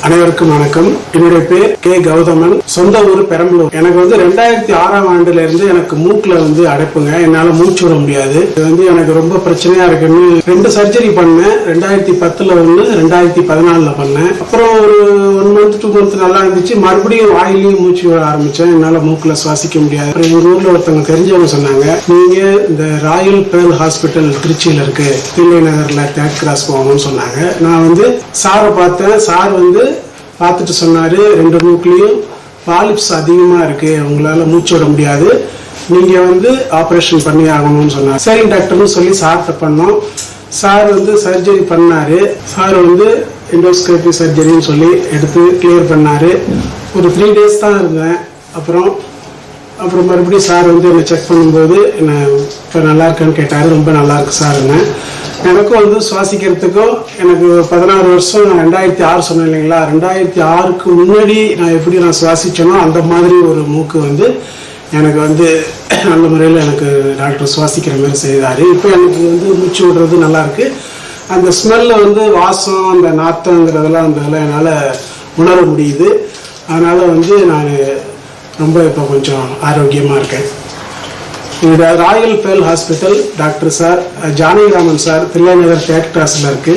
அனைவருக்கும் வணக்கம். என்னுடைய பேர் கே கௌதமன். சொந்த ஊர் பெரம்பலூர். எனக்கு 2006ஆம் ஆண்டுல இருந்து எனக்கு மூக்குல அடைப்புங்க. என்னால மூச்சு விட முடியாது. இது எனக்கு ரொம்ப பிரச்சனையா இருக்குன்னு 2 சர்ஜரி பண்ணேன். 2010ல 2014ல பண்ணேன். அப்புறம் ஒரு 1 மந்த் 2 மந்த் நல்லா இருந்துச்சு. மறுபடியும் வாயிலையும் மூச்சு விட ஆரம்பிச்சேன். என்னால மூக்குல சுவாசிக்க முடியாது. அப்புறம் எங்க ஊர்ல ஒருத்தவங்க தெரிஞ்சவங்க சொன்னாங்க, நீங்க இந்த ராயல் பேர்ல் ஹாஸ்பிட்டல் திருச்சியில இருக்கு, தில்லை நகர்ல 3rd கிராஸ் போகணும்னு சொன்னாங்க. நான் சாரை பார்த்தேன். சார் பார்த்துட்டு சொன்னாரு, 2 மூக்குலையும் பாலிப்ஸ் அதிகமா இருக்கு, உங்களால மூச்சு விட முடியாது, நீங்க ஆபரேஷன் பண்ணி ஆகணும்னு சொன்னார். சரி டாக்டர்னு சொல்லி சார்ட்ட பண்ணோம். சார் சர்ஜரி பண்ணாரு. சார் எண்டோஸ்கோபி சர்ஜரின்னு சொல்லி எடுத்து கிளியர் பண்ணாரு. ஒரு 3 days தான் இருந்தேன். அப்புறம் மறுபடியும் சார் என்னை செக் பண்ணும்போது என்ன இப்போ நல்லா இருக்கான்னு கேட்டாரு. ரொம்ப நல்லா இருக்கு சார். எனக்கும் சுவாசிக்கிறதுக்கும் எனக்கு 16 வருஷம். 2006 சொன்னேன் இல்லைங்களா, 2006க்கு முன்னாடி நான் சுவாசிச்சேனோ அந்த மாதிரி ஒரு மூக்கு எனக்கு நல்ல முறையில் எனக்கு டாக்டர் சுவாசிக்கிற மாதிரி செய்தார். இப்போ எனக்கு மூச்சு விடுறது நல்லா இருக்கு. அந்த ஸ்மெல்ல வாசம், அந்த நாத்தங்கிறதெல்லாம் என்னால் உணர முடியுது. அதனால நான் ரொம்ப இப்போ கொஞ்சம் ஆரோக்கியமாக இருக்கேன். Royal Pearl Hospital doctor sir Janakiraman sir Thillai Nagar 3rd கிராஸ்ல இருக்கு.